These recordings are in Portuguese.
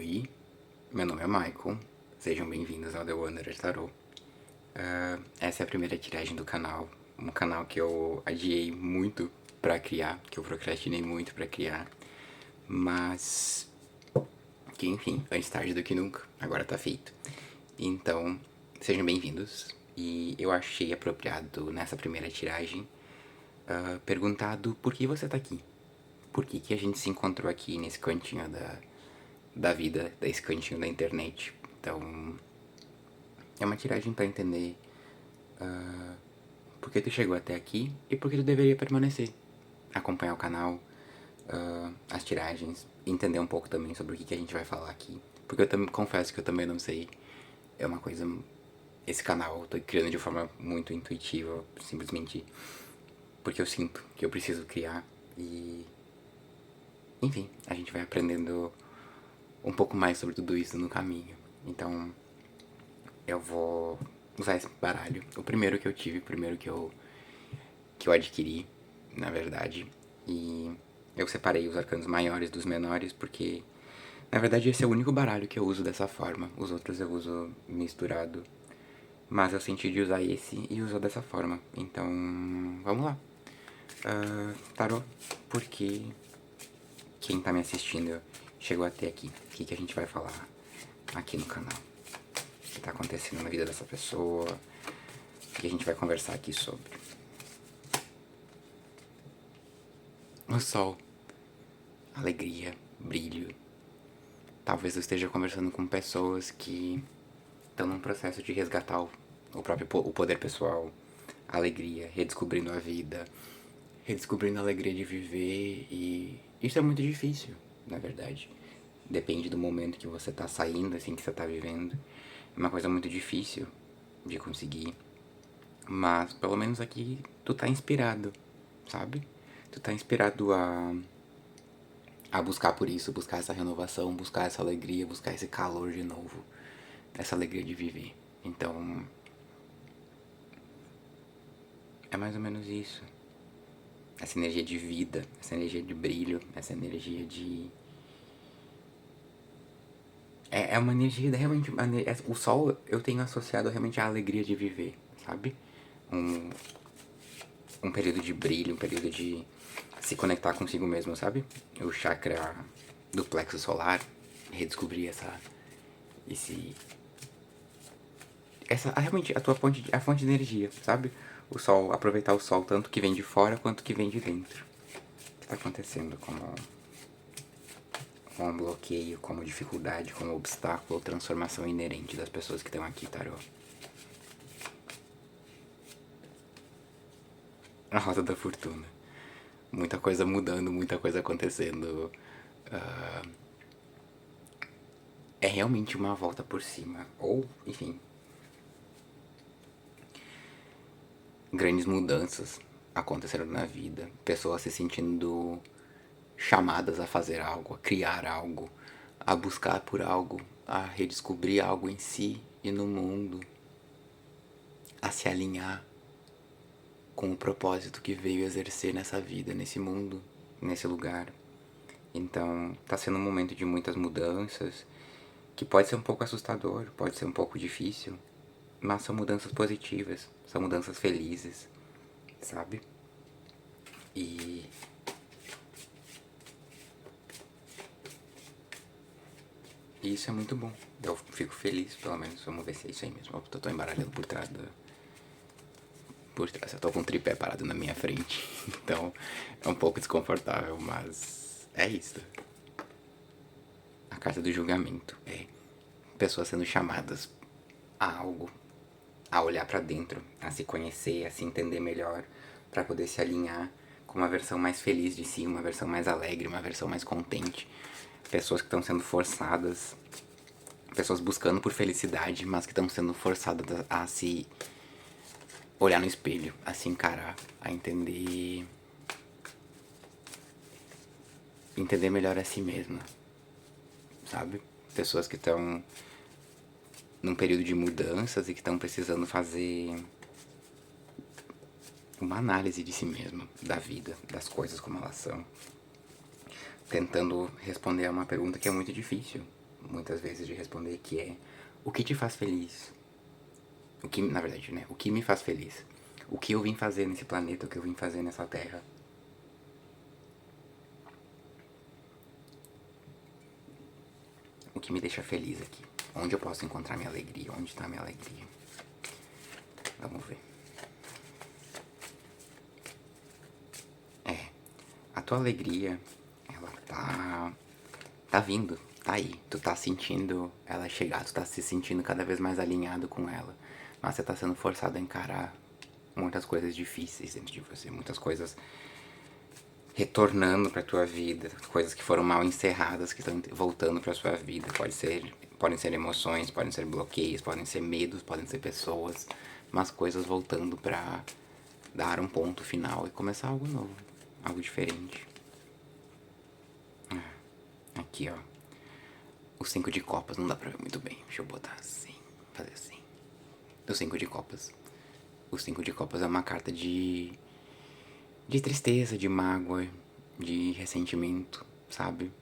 Oi, meu nome é Michael, sejam bem-vindos ao The Wanderer Tarot. Essa é a primeira tiragem do canal, um canal que eu adiei muito pra criar, que eu procrastinei muito pra criar, mas que enfim, antes tarde do que nunca, agora tá feito. Então, sejam bem-vindos, e eu achei apropriado nessa primeira tiragem perguntar do por que você tá aqui. Por que a gente se encontrou aqui nesse cantinho da vida, desse cantinho da internet. Então, é uma tiragem pra entender por que tu chegou até aqui e por que tu deveria permanecer. Acompanhar o canal, as tiragens, entender um pouco também sobre o que a gente vai falar aqui. Porque eu também confesso que eu também não sei. É uma coisa. Esse canal eu tô criando de forma muito intuitiva, simplesmente porque eu sinto que eu preciso criar. E. Enfim, a gente vai aprendendo um pouco mais sobre tudo isso no caminho. Então, eu vou usar esse baralho. O primeiro que eu tive, o primeiro que eu adquiri, na verdade. E eu separei os arcanos maiores dos menores porque, na verdade, esse é o único baralho que eu uso dessa forma. Os outros eu uso misturado. Mas eu senti de usar esse e usou dessa forma. Então, vamos lá. Tarô, porque quem tá me assistindo chegou até aqui. O que a gente vai falar aqui no canal? O que tá acontecendo na vida dessa pessoa? O que a gente vai conversar aqui sobre? O sol, alegria, brilho. Talvez eu esteja conversando com pessoas que estão num processo de resgatar o poder pessoal, a alegria, redescobrindo a vida, redescobrindo a alegria de viver. E isso é muito difícil, na verdade. Depende do momento que você tá saindo, assim, que você tá vivendo. É uma coisa muito difícil de conseguir. Mas pelo menos aqui tu tá inspirado, sabe? Tu tá inspirado a buscar por isso, buscar essa renovação, buscar essa alegria, buscar esse calor de novo, essa alegria de viver. Então, é mais ou menos isso. Essa energia de vida, essa energia de brilho, essa energia de. É uma energia realmente. O sol eu tenho associado realmente à alegria de viver, sabe? Um, um período de brilho, um período de se conectar consigo mesmo, sabe? O chakra do plexo solar, redescobrir esse realmente a tua a fonte de energia, sabe? O sol, aproveitar o sol tanto que vem de fora quanto que vem de dentro. O que tá acontecendo como bloqueio, como dificuldade, como obstáculo ou transformação inerente das pessoas que estão aqui, tarô. A roda da fortuna. Muita coisa mudando, muita coisa acontecendo. É realmente uma volta por cima. Ou, enfim, grandes mudanças aconteceram na vida. Pessoas se sentindo chamadas a fazer algo, a criar algo, a buscar por algo, a redescobrir algo em si e no mundo, a se alinhar com o propósito que veio exercer nessa vida, nesse mundo, nesse lugar. Então, tá sendo um momento de muitas mudanças, que pode ser um pouco assustador, pode ser um pouco difícil, mas são mudanças positivas, são mudanças felizes, sabe? E isso é muito bom. Eu fico feliz, pelo menos. Vamos ver se é isso aí mesmo. Eu tô embaralhando por trás da. Por trás. Eu tô com um tripé parado na minha frente. Então é um pouco desconfortável, mas é isso. A carta do julgamento é pessoas sendo chamadas a algo, a olhar pra dentro, a se conhecer, a se entender melhor, pra poder se alinhar com uma versão mais feliz de si, uma versão mais alegre, uma versão mais contente. Pessoas que estão sendo forçadas, pessoas buscando por felicidade, mas que estão sendo forçadas a se olhar no espelho, a se encarar, a entender melhor a si mesma, sabe? Pessoas que estão num período de mudanças e que estão precisando fazer uma análise de si mesma, da vida, das coisas como elas são, tentando responder a uma pergunta que é muito difícil, muitas vezes de responder, que é: o que te faz feliz? O que, na verdade, né? O que me faz feliz? O que eu vim fazer nesse planeta, o que eu vim fazer nessa terra? O que me deixa feliz aqui? Onde eu posso encontrar minha alegria? Onde está minha alegria? Vamos ver. A tua alegria, ela tá vindo, tá aí. Tu tá sentindo ela chegar, tu tá se sentindo cada vez mais alinhado com ela. Mas você tá sendo forçado a encarar muitas coisas difíceis dentro de você, muitas coisas retornando pra tua vida, coisas que foram mal encerradas, que estão voltando pra sua vida. Podem ser emoções, podem ser bloqueios, podem ser medos, podem ser pessoas, mas coisas voltando pra dar um ponto final e começar algo novo, algo diferente. Aqui, ó. O 5 de copas, não dá pra ver muito bem. Deixa eu botar assim, fazer assim. O 5 de copas. O 5 de copas é uma carta de tristeza, de mágoa, de ressentimento, sabe?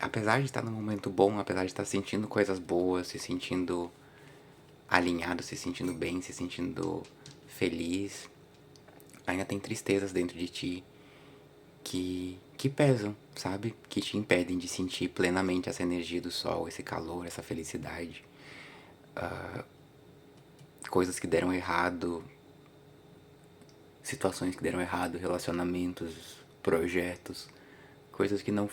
Apesar de estar num momento bom, apesar de estar sentindo coisas boas, se sentindo alinhado, se sentindo bem, se sentindo feliz, ainda tem tristezas dentro de ti que pesam, sabe? Que te impedem de sentir plenamente essa energia do sol, esse calor, essa felicidade. Coisas que deram errado, situações que deram errado, relacionamentos, projetos, coisas que não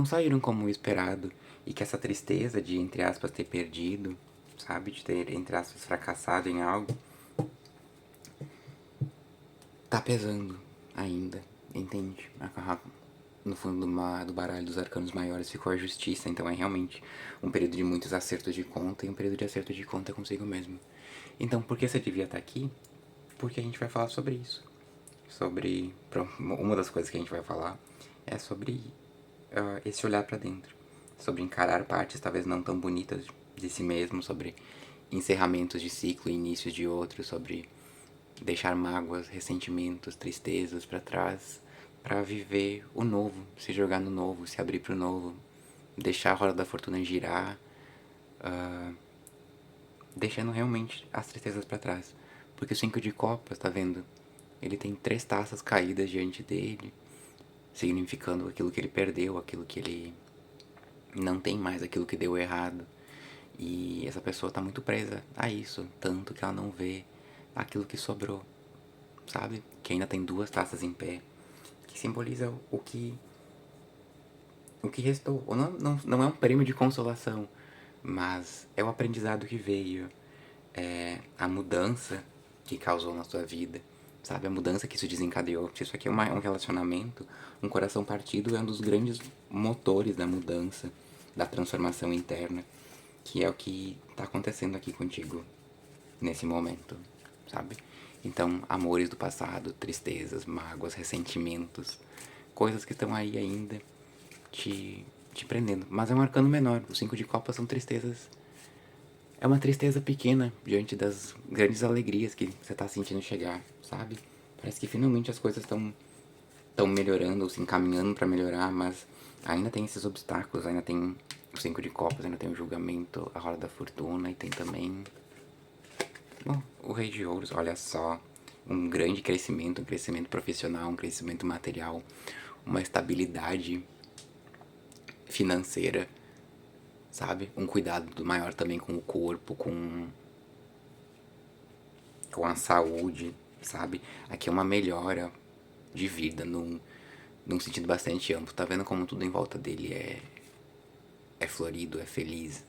saíram como esperado, e que essa tristeza de, entre aspas, ter perdido, sabe? De ter, entre aspas, fracassado em algo, tá pesando ainda, entende? No fundo do baralho dos arcanos maiores ficou a justiça, então é realmente um período de muitos acertos de conta e um período de acerto de conta consigo mesmo. Então, por que você devia estar aqui? Porque a gente vai falar sobre isso. Uma das coisas que a gente vai falar é sobre esse olhar pra dentro. Sobre encarar partes talvez não tão bonitas de si mesmo, sobre encerramentos de ciclo e inícios de outros, sobre deixar mágoas, ressentimentos, tristezas pra trás, pra viver o novo, se jogar no novo, se abrir pro novo, deixar a roda da fortuna girar, deixando realmente as tristezas pra trás. Porque o 5 de copas, tá vendo? Ele tem 3 taças caídas diante dele, significando aquilo que ele perdeu, aquilo que ele não tem mais, aquilo que deu errado. E essa pessoa tá muito presa a isso, tanto que ela não vê aquilo que sobrou, sabe? Que ainda tem 2 taças em pé, que simboliza o que restou. Ou não é um prêmio de consolação, mas é o aprendizado que veio, é a mudança que causou na sua vida, sabe? A mudança que isso desencadeou. Se isso aqui é um relacionamento, um coração partido é um dos grandes motores da mudança, da transformação interna, que é o que tá acontecendo aqui contigo nesse momento, sabe? Então, amores do passado, tristezas, mágoas, ressentimentos, coisas que estão aí ainda te prendendo. Mas é um arcano menor. Os 5 de copas são tristezas. É uma tristeza pequena diante das grandes alegrias que você tá sentindo chegar, sabe? Parece que finalmente as coisas estão melhorando ou se encaminhando para melhorar, mas ainda tem esses obstáculos, ainda tem o 5 de copas, ainda tem o julgamento, a roda da fortuna e tem também o rei de ouros, olha só, um grande crescimento, um crescimento profissional, um crescimento material, uma estabilidade financeira, sabe? Um cuidado maior também com o corpo, com a saúde, sabe? Aqui é uma melhora de vida num sentido bastante amplo. Tá vendo como tudo em volta dele é florido, é feliz,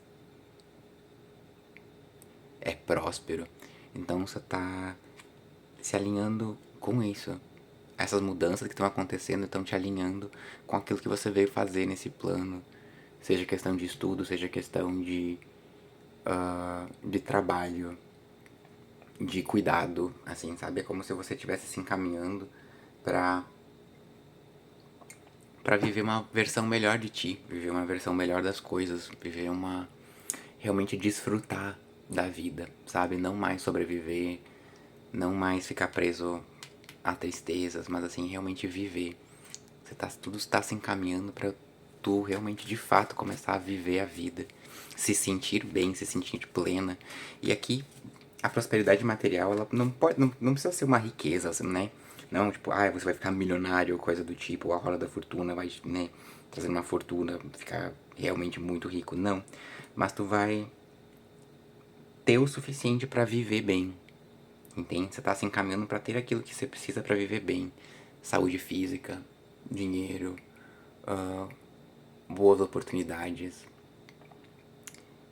é próspero. Então você tá se alinhando com isso. Essas mudanças que estão acontecendo estão te alinhando com aquilo que você veio fazer nesse plano. Seja questão de estudo, seja questão de trabalho, de cuidado, assim, sabe? É como se você estivesse se encaminhando pra, pra viver uma versão melhor de ti, viver uma versão melhor das coisas, viver uma. Realmente desfrutar da vida, sabe? Não mais sobreviver, não mais ficar preso há tristezas, mas assim, realmente viver. Tudo está se encaminhando pra tu realmente, de fato, começar a viver a vida. Se sentir bem, se sentir plena. E aqui, a prosperidade material, ela não precisa ser uma riqueza, assim, né? Não, tipo, você vai ficar milionário ou coisa do tipo, ou a roda da fortuna vai, né, trazer uma fortuna, ficar realmente muito rico. Não. Mas tu vai ter o suficiente pra viver bem. Entende? Você tá se encaminhando pra ter aquilo que você precisa pra viver bem. Saúde física, dinheiro, boas oportunidades,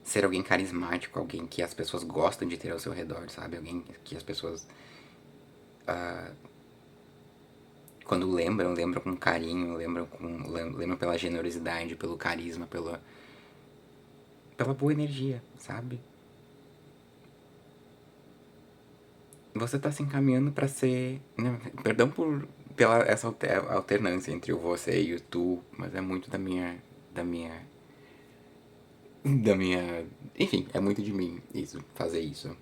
ser alguém carismático, alguém que as pessoas gostam de ter ao seu redor, sabe? Alguém que as pessoas, quando lembram com carinho, lembram pela generosidade, pelo carisma, pela boa energia, sabe? Você tá se encaminhando pra ser, né, perdão pela essa alternância entre o você e o tu, mas é muito da minha da minha, enfim, é muito de mim isso, fazer isso.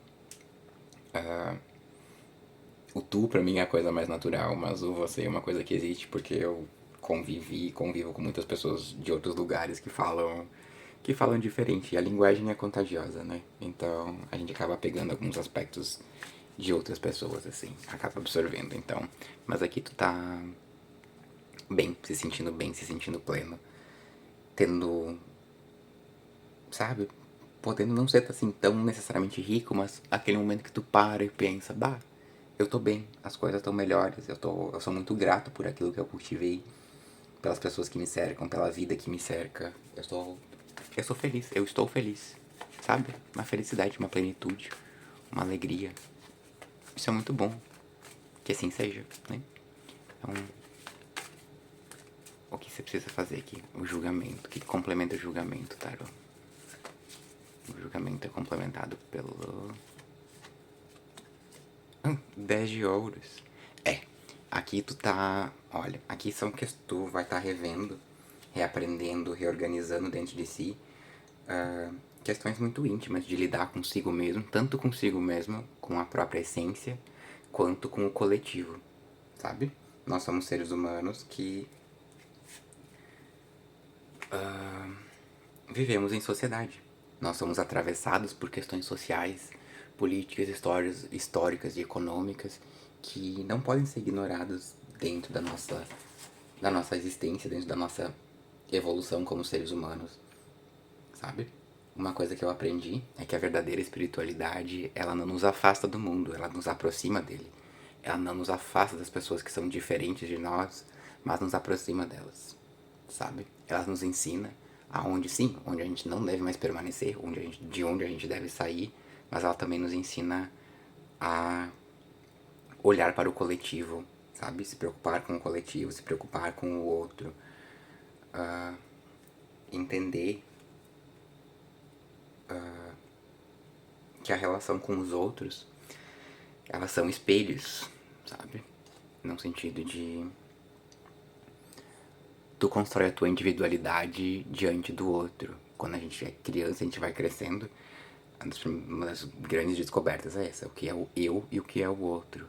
O tu pra mim é a coisa mais natural, mas o você é uma coisa que existe porque eu convivo com muitas pessoas de outros lugares que falam diferente. E a linguagem é contagiosa, né? Então a gente acaba pegando alguns aspectos de outras pessoas, assim, acaba absorvendo. Então, mas aqui tu tá bem, se sentindo pleno, tendo, sabe, podendo não ser assim tão necessariamente rico, mas aquele momento que tu para e pensa, bah, eu tô bem, as coisas estão melhores, eu sou muito grato por aquilo que eu cultivei, pelas pessoas que me cercam, pela vida que me cerca. Eu sou feliz, eu estou feliz, sabe? Uma felicidade, uma plenitude, uma alegria. Isso é muito bom, que assim seja, né? Então, o que você precisa fazer aqui? O julgamento, que complementa o julgamento, Tarô. O julgamento é complementado pelo 10 de ouros. É, aqui tu tá. Olha, aqui são que tu vai estar revendo, reaprendendo, reorganizando dentro de si questões muito íntimas de lidar consigo mesmo, tanto consigo mesmo, com a própria essência, quanto com o coletivo, sabe? Nós somos seres humanos que vivemos em sociedade. Nós somos atravessados por questões sociais, políticas, históricas e econômicas que não podem ser ignoradas dentro da nossa existência, dentro da nossa evolução como seres humanos, sabe? Uma coisa que eu aprendi é que a verdadeira espiritualidade, ela não nos afasta do mundo, ela nos aproxima dele. Ela não nos afasta das pessoas que são diferentes de nós, mas nos aproxima delas, sabe? Ela nos ensina aonde sim, onde a gente não deve mais permanecer, de onde a gente deve sair, mas ela também nos ensina a olhar para o coletivo, sabe? Se preocupar com o coletivo, se preocupar com o outro, entender que a relação com os outros, elas são espelhos, sabe? No sentido de tu constrói a tua individualidade diante do outro. Quando a gente é criança, a gente vai crescendo, uma das grandes descobertas é essa, o que é o eu e o que é o outro.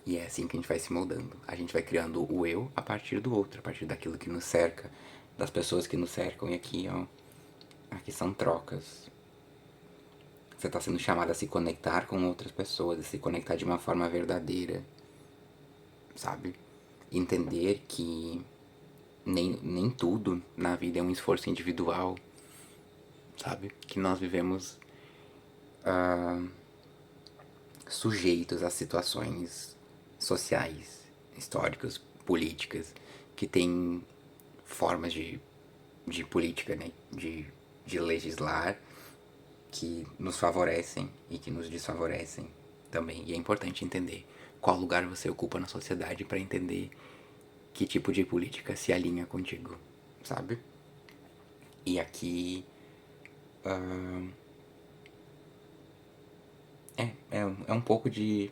E é assim que a gente vai se moldando. A gente vai criando o eu a partir do outro, a partir daquilo que nos cerca, das pessoas que nos cercam. E aqui, ó, aqui são trocas. Você está sendo chamado a se conectar com outras pessoas, a se conectar de uma forma verdadeira, sabe? Entender que nem tudo na vida é um esforço individual, sabe? Que nós vivemos sujeitos a situações sociais, históricas, políticas, que têm formas de política, né? De legislar que nos favorecem e que nos desfavorecem também. E é importante entender qual lugar você ocupa na sociedade para entender que tipo de política se alinha contigo, sabe? E aqui é um pouco de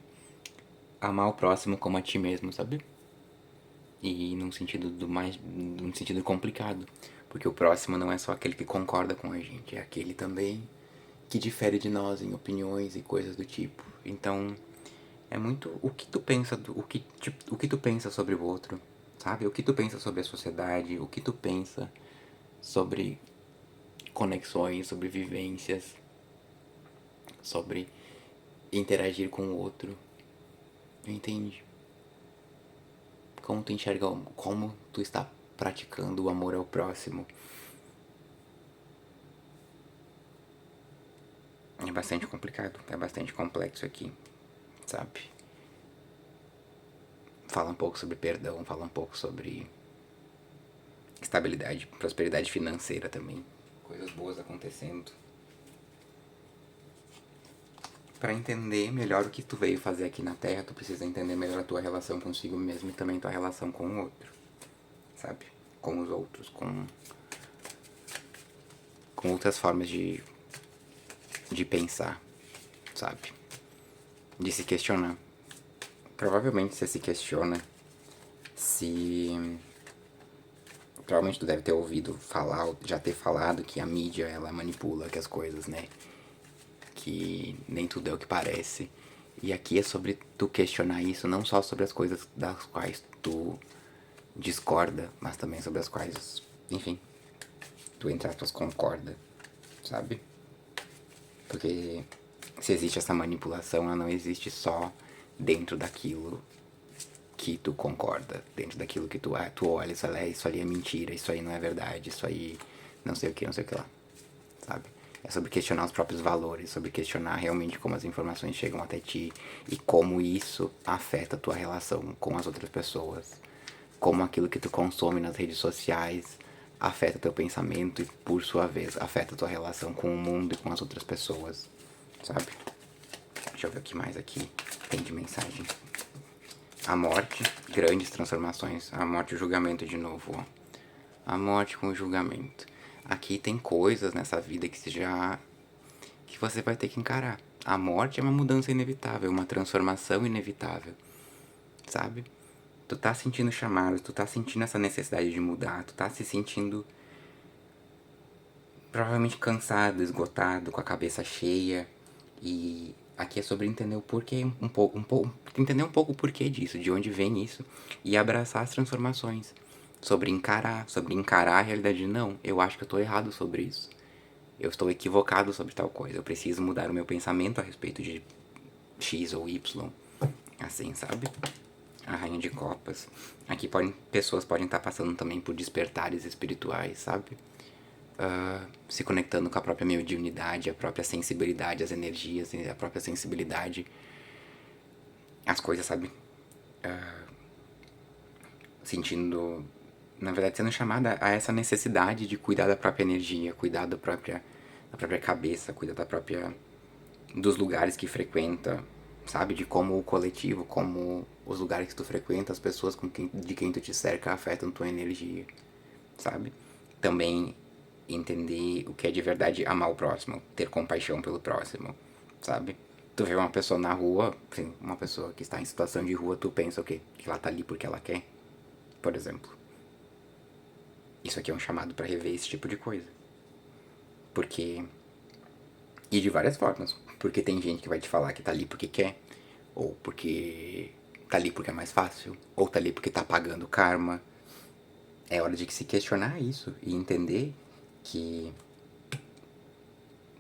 amar o próximo como a ti mesmo, sabe? E num sentido complicado, porque o próximo não é só aquele que concorda com a gente, é aquele também que difere de nós em opiniões e coisas do tipo. Então, É muito o que tu pensa, o que tu pensa sobre o outro, sabe? O que tu pensa sobre a sociedade, o que tu pensa sobre conexões, sobre vivências, sobre interagir com o outro. Entende? Como tu enxerga, como tu está praticando o amor ao próximo. É bastante complicado, é bastante complexo aqui, sabe? Fala um pouco sobre perdão, fala um pouco sobre estabilidade, prosperidade financeira também. Coisas boas acontecendo. Para entender melhor o que tu veio fazer aqui na Terra, tu precisa entender melhor a tua relação consigo mesmo e também tua relação com o outro, sabe? Com os outros, com outras formas de pensar, sabe? De se questionar. Provavelmente você se questiona se... Provavelmente tu deve ter ouvido falar, já ter falado que a mídia, ela manipula que as coisas, né? Que nem tudo é o que parece. E aqui é sobre tu questionar isso, não só sobre as coisas das quais tu discorda, mas também sobre as quais, enfim, tu entre aspas concorda, sabe? Porque se existe essa manipulação, ela não existe só dentro daquilo que tu concorda, dentro daquilo que tu olha, isso ali é mentira, isso aí não é verdade, isso aí não sei o que, não sei o que lá, sabe? É sobre questionar os próprios valores, sobre questionar realmente como as informações chegam até ti e como isso afeta a tua relação com as outras pessoas, como aquilo que tu consome nas redes sociais afeta teu pensamento e, por sua vez, afeta tua relação com o mundo e com as outras pessoas, sabe? Deixa eu ver o que mais aqui tem de mensagem. A morte, grandes transformações. A morte e o julgamento de novo, ó. A morte com o julgamento. Aqui tem coisas nessa vida que você vai ter que encarar. A morte é uma mudança inevitável, uma transformação inevitável, sabe? Tu tá sentindo chamado, tu tá sentindo essa necessidade de mudar, tu tá se sentindo provavelmente cansado, esgotado, com a cabeça cheia. E aqui é sobre entender o porquê, entender um pouco o porquê disso, de onde vem isso, e abraçar as transformações. Sobre encarar a realidade. Não, eu acho que eu tô errado sobre isso. Eu estou equivocado sobre tal coisa. Eu preciso mudar o meu pensamento a respeito de X ou Y. Assim, sabe? A Rainha de Copas. Aqui pessoas podem estar passando também por despertares espirituais, sabe? Se conectando com a própria mediunidade, a própria sensibilidade, as energias, a própria sensibilidade, as coisas, sabe? Sentindo, na verdade, sendo chamada a essa necessidade de cuidar da própria energia, cuidar da própria cabeça, cuidar dos lugares que frequenta, sabe? De como o coletivo, como os lugares que tu frequenta, as pessoas de quem tu te cerca afetam tua energia, sabe? Também entender o que é de verdade amar o próximo, ter compaixão pelo próximo, sabe? Tu vê uma pessoa na rua, assim, uma pessoa que está em situação de rua, tu pensa o quê? Que ela tá ali porque ela quer, por exemplo. Isso aqui é um chamado para rever esse tipo de coisa. Porque... E de várias formas. Porque tem gente que vai te falar que tá ali porque quer, ou porque tá ali porque é mais fácil, ou tá ali porque tá pagando karma. É hora de se questionar isso e entender que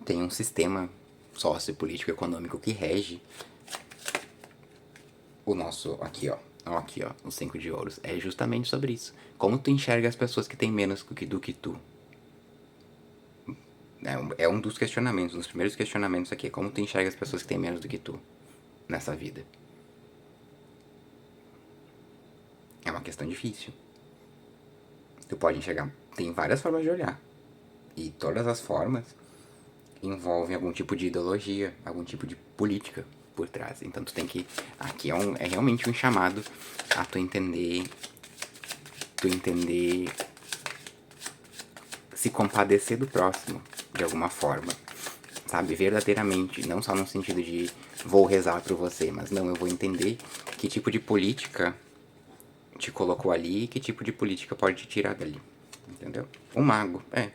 tem um sistema sociopolítico econômico que rege o nosso... Aqui, ó, o 5 de ouros. É justamente sobre isso. Como tu enxerga as pessoas que têm menos do que tu. É um dos questionamentos, um dos primeiros questionamentos aqui. Como tu enxerga as pessoas que têm menos do que tu nessa vida. É uma questão difícil. Tu pode enxergar... Tem várias formas de olhar. E todas as formas envolvem algum tipo de ideologia, algum tipo de política por trás. Então tu tem que... Aqui é realmente um chamado a tu entender... Se compadecer do próximo, de alguma forma. Sabe? Verdadeiramente. Não só no sentido de vou rezar por você, mas não, eu vou entender que tipo de política te colocou ali e que tipo de política pode te tirar dali. Entendeu? O mago, é.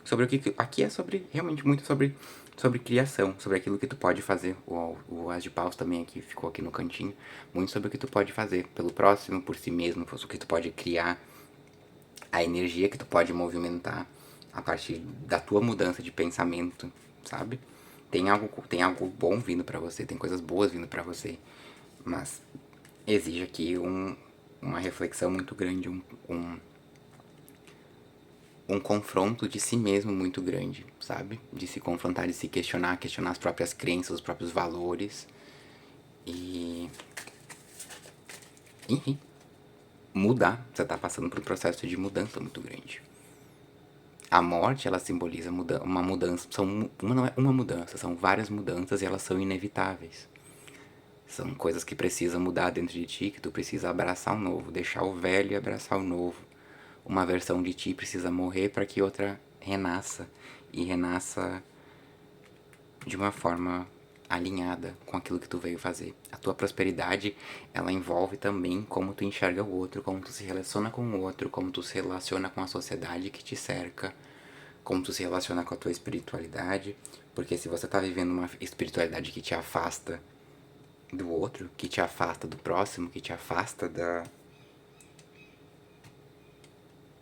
Sobre o que... Aqui é sobre... Realmente muito sobre sobre criação, sobre aquilo que tu pode fazer. O As de Paus também aqui ficou aqui no cantinho. Muito sobre o que tu pode fazer pelo próximo, por si mesmo, o que tu pode criar, a energia que tu pode movimentar a partir da tua mudança de pensamento, sabe? Tem algo bom vindo pra você, tem coisas boas vindo pra você, mas exige aqui uma reflexão muito grande, um confronto de si mesmo muito grande, sabe? De se confrontar, de se questionar, questionar as próprias crenças, os próprios valores e... enfim, mudar. Você tá passando por um processo de mudança muito grande. A morte, ela simboliza uma mudança. Não é uma mudança, são várias mudanças e elas são inevitáveis. São coisas que precisam mudar dentro de ti, que tu precisa abraçar o novo, deixar o velho e abraçar o novo. Uma versão de ti precisa morrer para que outra renasça. E renasça de uma forma alinhada com aquilo que tu veio fazer. A tua prosperidade, ela envolve também como tu enxerga o outro, como tu se relaciona com o outro, como tu se relaciona com a sociedade que te cerca, como tu se relaciona com a tua espiritualidade. Porque se você tá vivendo uma espiritualidade que te afasta do outro, que te afasta do próximo, que te afasta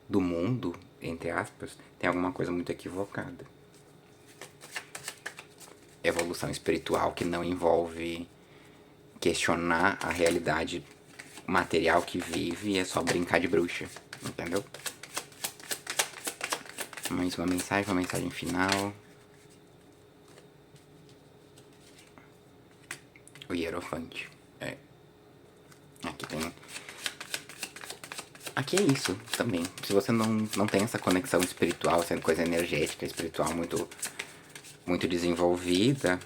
do mundo, entre aspas, tem alguma coisa muito equivocada. Evolução espiritual que não envolve questionar a realidade material que vive, é só brincar de bruxa, entendeu? Mais uma mensagem final. O Hierofante. Aqui tem... Aqui é isso também. Se você não tem essa conexão espiritual, essa coisa energética, espiritual muito desenvolvida,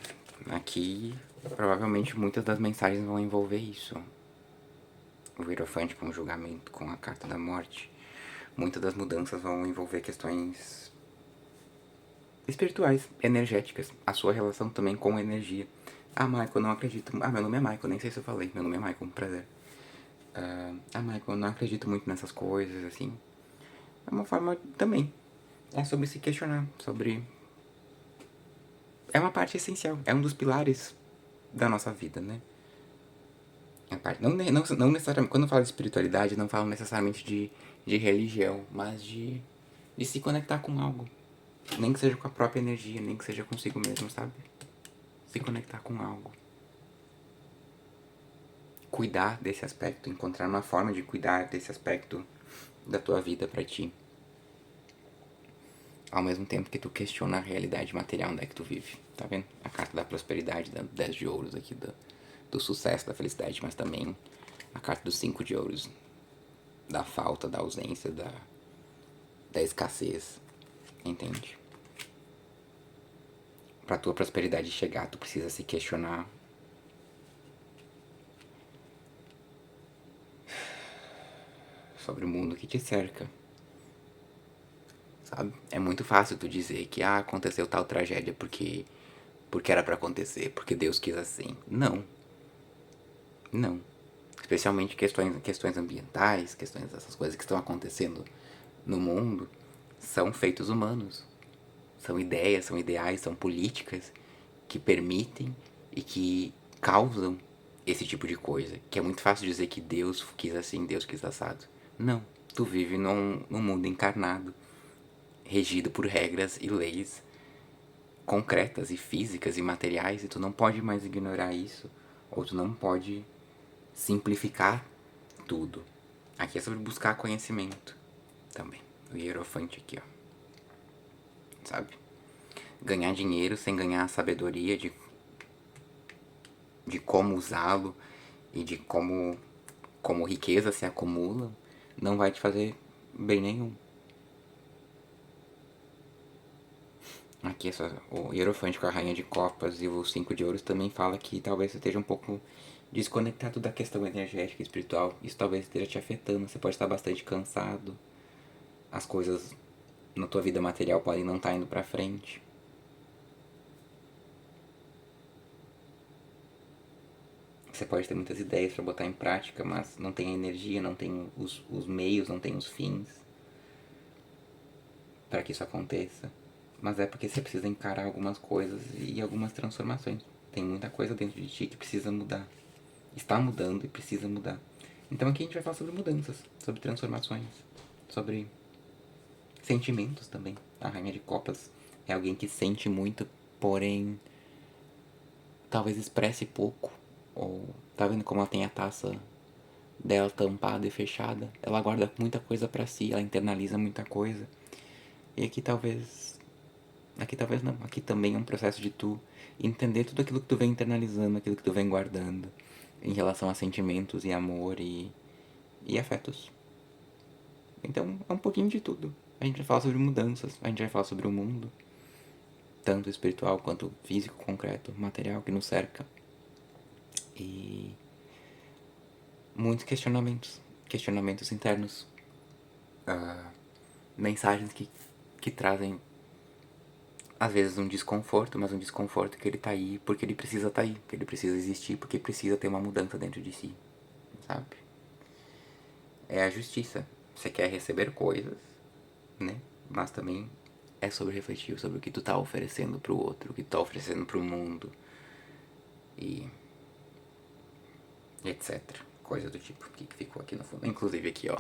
aqui provavelmente muitas das mensagens vão envolver isso. O Hierofante com o julgamento, com a carta da morte. Muitas das mudanças vão envolver questões espirituais, energéticas. A sua relação também com energia. Ah, Michael, eu não acredito. Ah, meu nome é Michael, nem sei se eu falei. Meu nome é Michael, prazer. Michael, eu não acredito muito nessas coisas, assim. É uma forma também. É sobre se questionar, sobre... É uma parte essencial, é um dos pilares da nossa vida, né? Não necessariamente, quando eu falo de espiritualidade, não falo necessariamente de religião, mas de se conectar com algo. Nem que seja com a própria energia, nem que seja consigo mesmo, sabe? Se conectar com algo. Cuidar desse aspecto, encontrar uma forma de cuidar desse aspecto da tua vida pra ti. Ao mesmo tempo que tu questiona a realidade material onde é que tu vive, tá vendo? A carta da prosperidade, da 10 de ouros aqui, do sucesso, da felicidade, mas também a carta dos 5 de ouros, da falta, da ausência, da escassez, entende? Pra tua prosperidade chegar, tu precisa se questionar sobre o mundo que te cerca, sabe? É muito fácil tu dizer que aconteceu tal tragédia porque era pra acontecer, porque Deus quis assim. Não. Não. Especialmente questões ambientais, questões dessas coisas que estão acontecendo no mundo, são feitos humanos. São ideias, são ideais, são políticas que permitem e que causam esse tipo de coisa. Que é muito fácil dizer que Deus quis assim, Deus quis assado. Não. Tu vive num mundo encarnado, regido por regras e leis concretas e físicas e materiais, e tu não pode mais ignorar isso, ou tu não pode simplificar tudo. Aqui é sobre buscar conhecimento também. O hierofante aqui, ó. Sabe? Ganhar dinheiro sem ganhar a sabedoria de como usá-lo e de como riqueza se acumula, não vai te fazer bem nenhum. Aqui o hierofante com a rainha de copas e o 5 de ouros também fala que talvez você esteja um pouco desconectado da questão energética e espiritual. Isso talvez esteja te afetando, você pode estar bastante cansado. As coisas na tua vida material podem não estar indo pra frente. Você pode ter muitas ideias para botar em prática, mas não tem a energia, não tem os meios, não tem os fins para que isso aconteça. mas é porque você precisa encarar algumas coisas e algumas transformações. Tem muita coisa dentro de ti que precisa mudar. Está mudando e precisa mudar. Então aqui a gente vai falar sobre mudanças, sobre transformações, sobre sentimentos também. A Rainha de Copas é alguém que sente muito, porém talvez expresse pouco. Ou tá vendo como ela tem a taça dela tampada e fechada? Ela guarda muita coisa pra si, ela internaliza muita coisa. E aqui talvez não. Aqui também é um processo de tu entender tudo aquilo que tu vem internalizando, aquilo que tu vem guardando em relação a sentimentos e amor e afetos. Então é um pouquinho de tudo. A gente vai falar sobre mudanças, a gente vai falar sobre o mundo, tanto espiritual quanto físico, concreto, material que nos cerca. E muitos questionamentos internos, mensagens que trazem às vezes um desconforto, mas um desconforto que ele tá aí porque ele precisa tá aí, que ele precisa existir, porque precisa ter uma mudança dentro de si, sabe? É a justiça. Você quer receber coisas, né? Mas também é sobre refletir sobre o que tu tá oferecendo pro outro, o que tu tá oferecendo pro mundo e etc. Coisa do tipo. O que ficou aqui no fundo? Inclusive aqui, ó.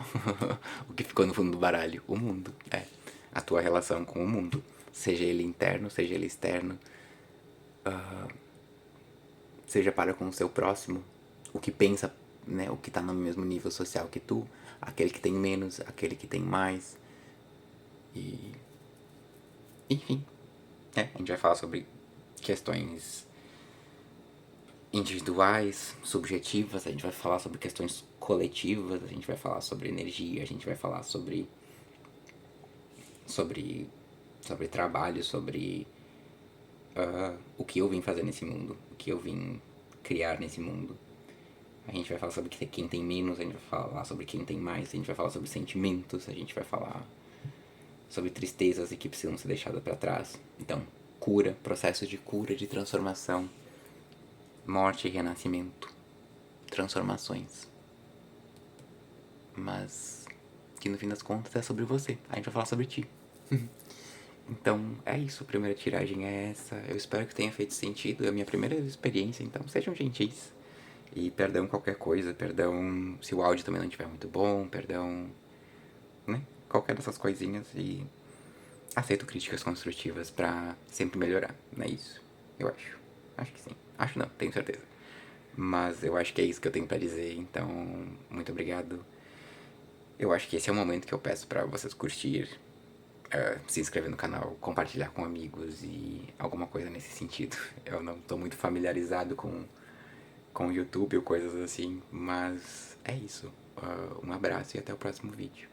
O que ficou no fundo do baralho? O mundo. É. A tua relação com o mundo. Seja ele interno, seja ele externo. Seja para com o seu próximo. O que pensa, né? O que tá no mesmo nível social que tu. Aquele que tem menos, aquele que tem mais. E. Enfim. A gente vai falar sobre questões individuais, subjetivas, a gente vai falar sobre questões coletivas, a gente vai falar sobre energia, a gente vai falar sobre, sobre trabalho, sobre o que eu vim fazer nesse mundo, o que eu vim criar nesse mundo. A gente vai falar sobre quem tem menos, a gente vai falar sobre quem tem mais, a gente vai falar sobre sentimentos, a gente vai falar sobre tristezas e que precisam ser deixadas para trás. Então, cura, processo de cura, de transformação, morte e renascimento, transformações. Mas que no fim das contas é sobre você. A gente vai falar sobre ti. Então é isso, a primeira tiragem é essa. Eu espero que tenha feito sentido. É a minha primeira experiência, então sejam gentis. E perdão qualquer coisa, perdão se o áudio também não estiver muito bom, perdão, né? Qualquer dessas coisinhas e aceito críticas construtivas pra sempre melhorar, não é isso? Eu acho. Acho que sim. Acho não, tenho certeza. Mas eu acho que é isso que eu tenho pra dizer, então muito obrigado. Eu acho que esse é o momento que eu peço pra vocês curtir, se inscrever no canal, compartilhar com amigos e alguma coisa nesse sentido. Eu não tô muito familiarizado com o YouTube ou coisas assim, mas é isso. Um abraço e até o próximo vídeo.